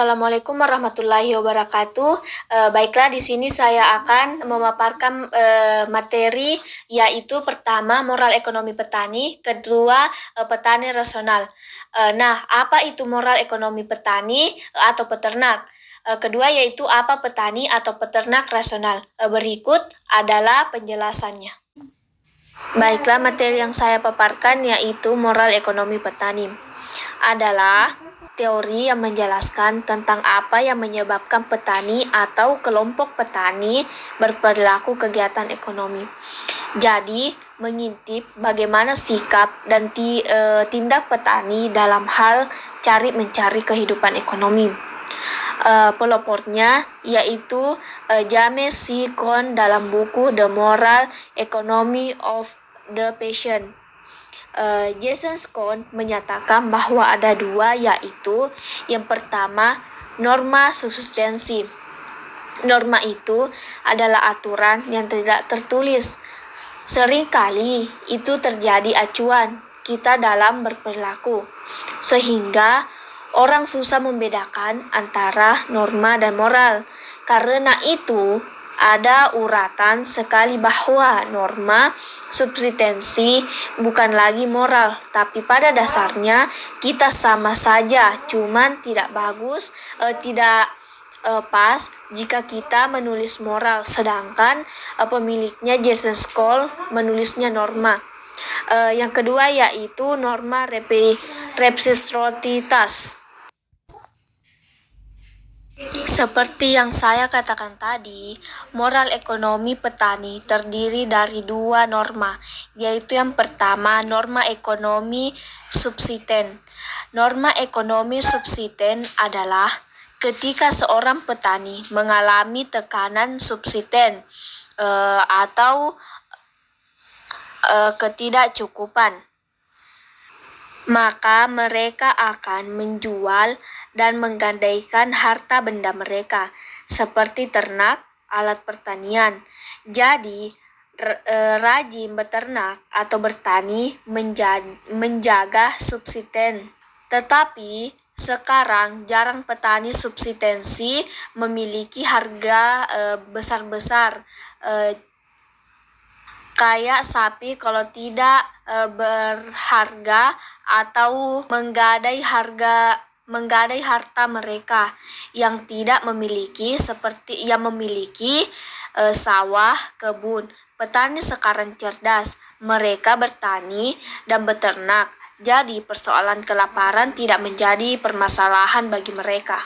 Assalamualaikum warahmatullahi wabarakatuh. Baiklah, di sini saya akan memaparkan materi, yaitu pertama moral ekonomi petani, kedua petani rasional. Nah, apa itu moral ekonomi petani atau peternak? Kedua yaitu apa petani atau peternak rasional. Berikut adalah penjelasannya. Baiklah, materi yang saya paparkan yaitu moral ekonomi petani adalah teori yang menjelaskan tentang apa yang menyebabkan petani atau kelompok petani berperilaku kegiatan ekonomi. Jadi, mengintip bagaimana sikap dan tindak petani dalam hal mencari kehidupan ekonomi. Pelopornya yaitu James C. Cone dalam buku The Moral Economy of the Patient. Jason Scott menyatakan bahwa ada dua, yaitu yang pertama norma substansi. Norma itu adalah aturan yang tidak tertulis. Seringkali itu terjadi acuan kita dalam berperilaku, sehingga orang susah membedakan antara norma dan moral. Karena itu, ada uratan sekali bahwa norma substansi bukan lagi moral, tapi pada dasarnya kita sama saja, cuman tidak pas jika kita menulis moral, sedangkan pemiliknya Jason Scott menulisnya norma. Yang kedua yaitu norma reciprocitas. Seperti yang saya katakan tadi, moral ekonomi petani terdiri dari dua norma, yaitu yang pertama norma ekonomi subsisten. Norma ekonomi subsisten adalah ketika seorang petani mengalami tekanan subsisten atau ketidakcukupan, maka mereka akan menjual dan menggadaikan harta benda mereka, seperti ternak, alat pertanian. Jadi, rajin beternak atau bertani menjaga subsisten. Tetapi, sekarang jarang petani subsistensi memiliki harga besar-besar, kayak sapi kalau tidak berharga atau menggadai harta mereka yang tidak memiliki, seperti yang memiliki sawah, kebun. Petani sekarang cerdas, mereka bertani dan beternak, jadi persoalan kelaparan tidak menjadi permasalahan bagi mereka.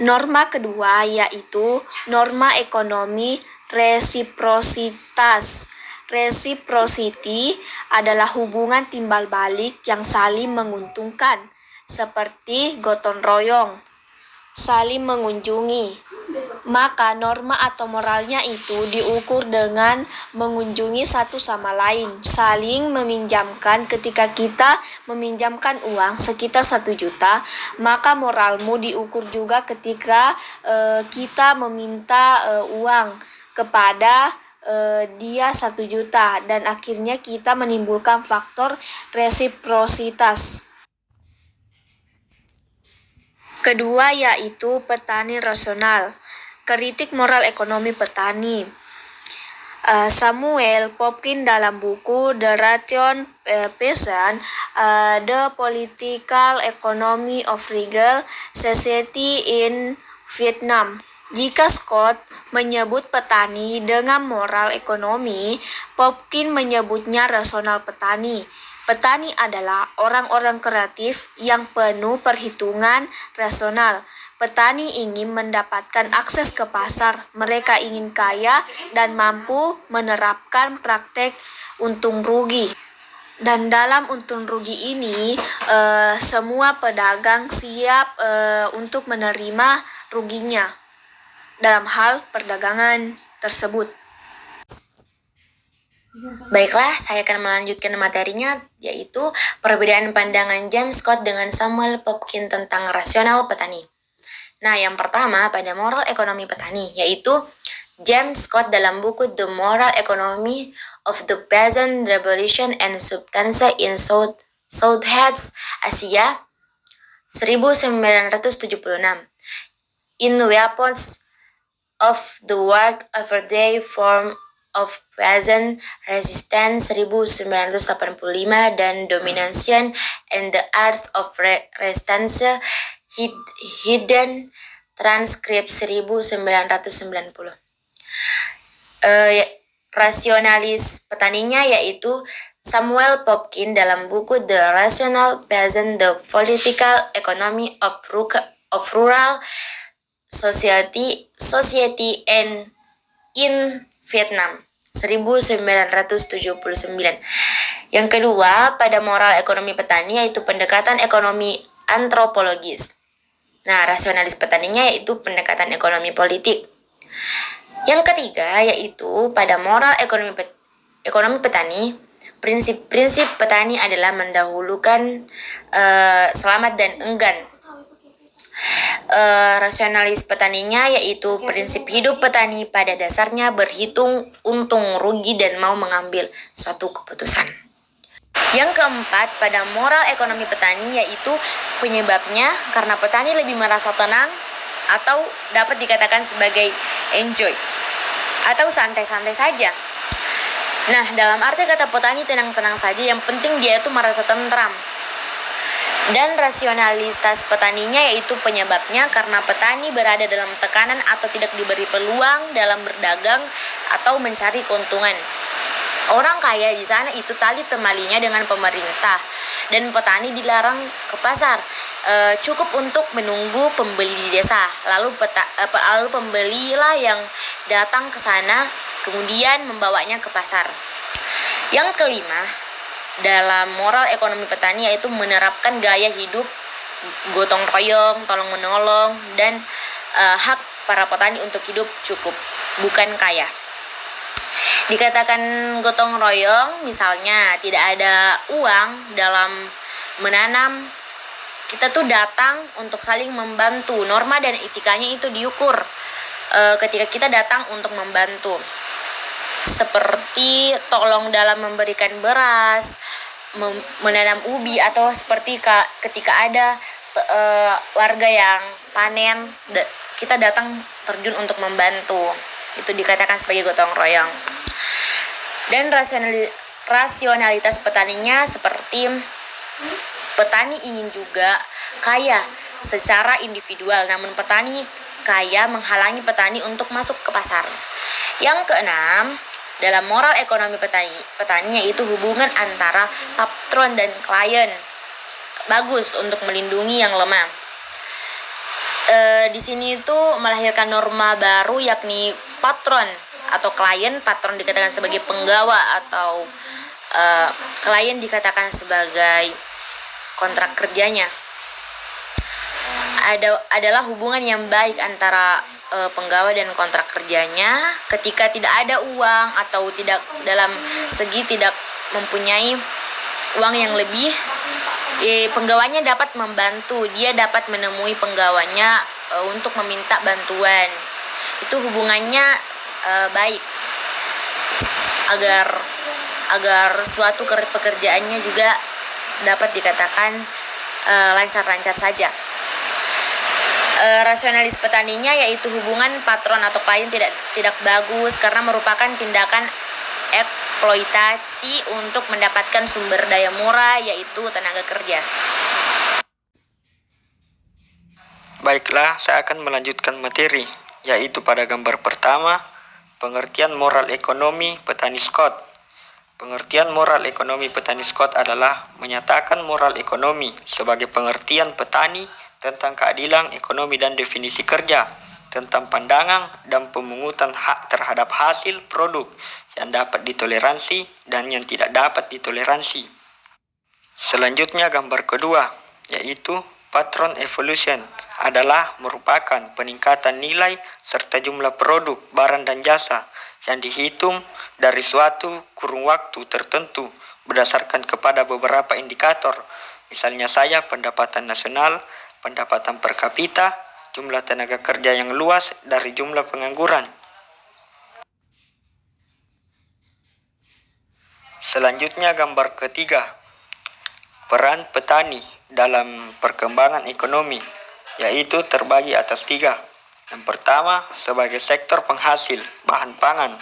Norma kedua yaitu norma ekonomi resiprositas. Reciprocity adalah hubungan timbal balik yang saling menguntungkan, seperti gotong royong, saling mengunjungi. Maka norma atau moralnya itu diukur dengan mengunjungi satu sama lain, saling meminjamkan. Ketika kita meminjamkan uang sekitar 1 juta, maka moralmu diukur juga ketika kita meminta uang kepada dia 1 juta, dan akhirnya kita menimbulkan faktor resiprositas. Kedua yaitu petani rasional. Kritik moral ekonomi petani. Samuel Popkin dalam buku The Ration Peasant, The Political Economy of Regal Society in Vietnam. Jika Scott menyebut petani dengan moral ekonomi, Popkin menyebutnya rasional petani. Petani adalah orang-orang kreatif yang penuh perhitungan rasional. Petani ingin mendapatkan akses ke pasar, mereka ingin kaya dan mampu menerapkan praktek untung rugi. Dan dalam untung rugi ini, semua pedagang siap untuk menerima ruginya dalam hal perdagangan tersebut. Baiklah, saya akan melanjutkan materinya, yaitu perbedaan pandangan James Scott dengan Samuel Popkin tentang rasional petani. Nah, yang pertama pada moral ekonomi petani, yaitu James Scott dalam buku The Moral Economy of the Peasant Revolution and Subsistence in Southeast Asia, 1976. In weapons of the work everyday form of peasant resistance 1985 dan domination and the arts of resistance hidden transcript 1990. Rasionalis petaninya yaitu Samuel Popkin dalam buku The Rational Peasant, The Political Economy of Rural Society and in Vietnam 1979. Yang kedua, pada moral ekonomi petani yaitu pendekatan ekonomi antropologis. Nah, rasionalis petaninya yaitu pendekatan ekonomi politik. Yang ketiga yaitu pada moral ekonomi petani, prinsip-prinsip petani adalah mendahulukan selamat dan enggan. Rasionalis petaninya yaitu prinsip hidup petani pada dasarnya berhitung untung rugi dan mau mengambil suatu keputusan. Yang keempat, pada moral ekonomi petani yaitu penyebabnya karena petani lebih merasa tenang atau dapat dikatakan sebagai enjoy atau santai-santai saja. Nah, dalam arti kata petani tenang-tenang saja, yang penting dia itu merasa tentram. Dan rasionalitas petaninya yaitu penyebabnya karena petani berada dalam tekanan atau tidak diberi peluang dalam berdagang atau mencari keuntungan. Orang kaya di sana itu tali temalinya dengan pemerintah dan petani dilarang ke pasar. Cukup untuk menunggu pembeli di desa. Lalu pembelilah yang datang ke sana kemudian membawanya ke pasar. Yang kelima, dalam moral ekonomi petani yaitu menerapkan gaya hidup gotong royong, tolong menolong dan hak para petani untuk hidup cukup, bukan kaya. Dikatakan gotong royong, misalnya tidak ada uang dalam menanam, kita tuh datang untuk saling membantu. Norma dan etikanya itu diukur ketika kita datang untuk membantu. Seperti tolong dalam memberikan beras, menanam ubi, atau seperti ketika ada warga yang panen, kita datang terjun untuk membantu. Itu dikatakan sebagai gotong royong. Dan rasionalitas petaninya seperti petani ingin juga kaya secara individual, namun petani kaya menghalangi petani untuk masuk ke pasar. Yang keenam, dalam moral ekonomi petani yaitu hubungan antara patron dan klien. Bagus untuk melindungi yang lemah. Di sini itu melahirkan norma baru yakni patron atau klien. Patron dikatakan sebagai penggawa atau klien dikatakan sebagai kontrak kerjanya. Adalah hubungan yang baik antara penggawa dan kontrak kerjanya. Ketika tidak ada uang atau tidak dalam segi tidak mempunyai uang yang lebih, penggawanya dapat membantu. Dia dapat menemui penggawanya untuk meminta bantuan. Itu hubungannya baik agar suatu pekerjaannya juga dapat dikatakan lancar-lancar saja. Rasionalis petaninya yaitu hubungan patron atau klien tidak bagus karena merupakan tindakan eksploitasi untuk mendapatkan sumber daya murah yaitu tenaga kerja. Baiklah, saya akan melanjutkan materi, yaitu pada gambar pertama, pengertian moral ekonomi petani Scott. Pengertian moral ekonomi petani Scott adalah menyatakan moral ekonomi sebagai pengertian petani tentang keadilan ekonomi dan definisi kerja, tentang pandangan dan pemungutan hak terhadap hasil produk yang dapat ditoleransi dan yang tidak dapat ditoleransi. Selanjutnya gambar kedua, yaitu patron evolution adalah merupakan peningkatan nilai serta jumlah produk, barang dan jasa yang dihitung dari suatu kurun waktu tertentu berdasarkan kepada beberapa indikator, misalnya saja pendapatan nasional, pendapatan per kapita, jumlah tenaga kerja yang luas dari jumlah pengangguran. Selanjutnya gambar ketiga, Peran petani dalam perkembangan ekonomi, yaitu terbagi atas 3. Yang pertama, sebagai sektor penghasil bahan pangan.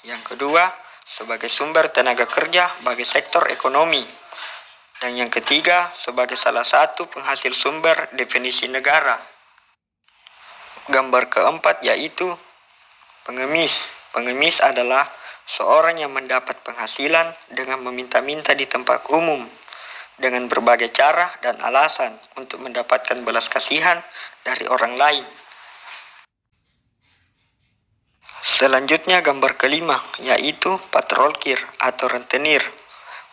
Yang kedua, sebagai sumber tenaga kerja bagi sektor ekonomi. Dan yang ketiga, sebagai salah satu penghasil sumber definisi negara. Gambar keempat yaitu pengemis. Pengemis adalah seorang yang mendapat penghasilan dengan meminta-minta di tempat umum, dengan berbagai cara dan alasan untuk mendapatkan belas kasihan dari orang lain. Selanjutnya gambar kelima, yaitu patrolkir atau rentenir.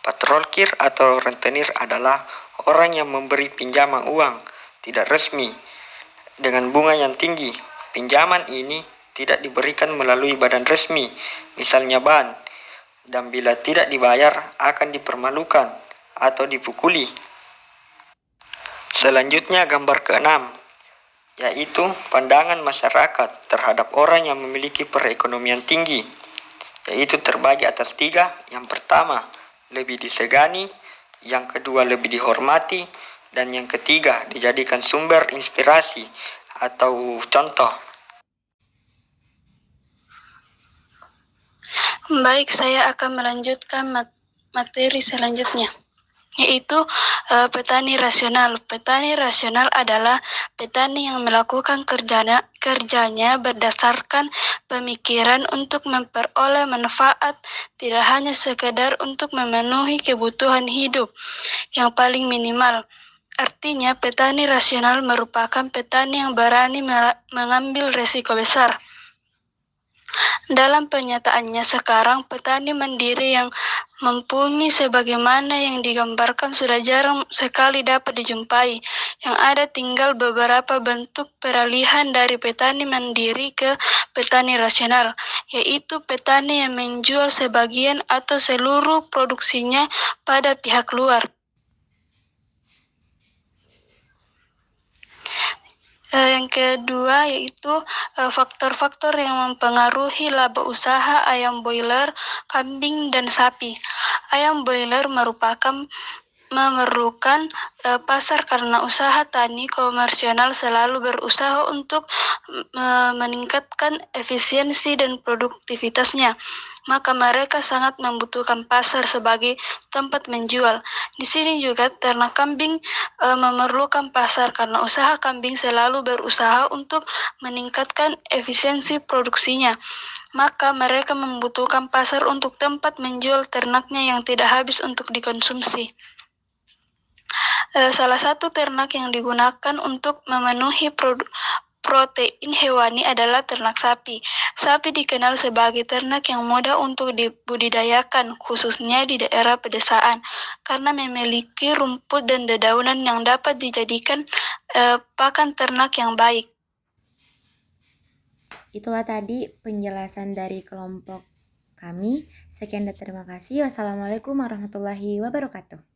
Patrolkir atau rentenir adalah orang yang memberi pinjaman uang tidak resmi dengan bunga yang tinggi. Pinjaman ini tidak diberikan melalui badan resmi, misalnya bank, dan bila tidak dibayar akan dipermalukan atau dipukuli. Selanjutnya gambar keenam, yaitu pandangan masyarakat terhadap orang yang memiliki perekonomian tinggi, yaitu terbagi atas 3. Yang pertama, lebih disegani, yang kedua lebih dihormati, dan yang ketiga dijadikan sumber inspirasi atau contoh. Baik, saya akan melanjutkan materi selanjutnya, yaitu petani rasional. Petani rasional adalah petani yang melakukan kerjanya berdasarkan pemikiran untuk memperoleh manfaat, tidak hanya sekedar untuk memenuhi kebutuhan hidup yang paling minimal. Artinya, petani rasional merupakan petani yang berani mengambil resiko besar. Dalam penyataannya sekarang, petani mandiri yang mumpuni sebagaimana yang digambarkan sudah jarang sekali dapat dijumpai. Yang ada tinggal beberapa bentuk peralihan dari petani mandiri ke petani rasional, yaitu petani yang menjual sebagian atau seluruh produksinya pada pihak luar. Yang kedua yaitu faktor-faktor yang mempengaruhi laba usaha ayam boiler, kambing, dan sapi. Ayam boiler memerlukan pasar karena usaha tani komersial selalu berusaha untuk meningkatkan efisiensi dan produktivitasnya. Maka mereka sangat membutuhkan pasar sebagai tempat menjual. Di sini juga ternak kambing memerlukan pasar karena usaha kambing selalu berusaha untuk meningkatkan efisiensi produksinya. Maka mereka membutuhkan pasar untuk tempat menjual ternaknya yang tidak habis untuk dikonsumsi. Salah satu ternak yang digunakan untuk memenuhi protein hewani adalah ternak sapi. Sapi dikenal sebagai ternak yang mudah untuk dibudidayakan, khususnya di daerah pedesaan, karena memiliki rumput dan dedaunan yang dapat dijadikan pakan ternak yang baik. Itulah tadi penjelasan dari kelompok kami. Sekian dan terima kasih. Wassalamualaikum warahmatullahi wabarakatuh.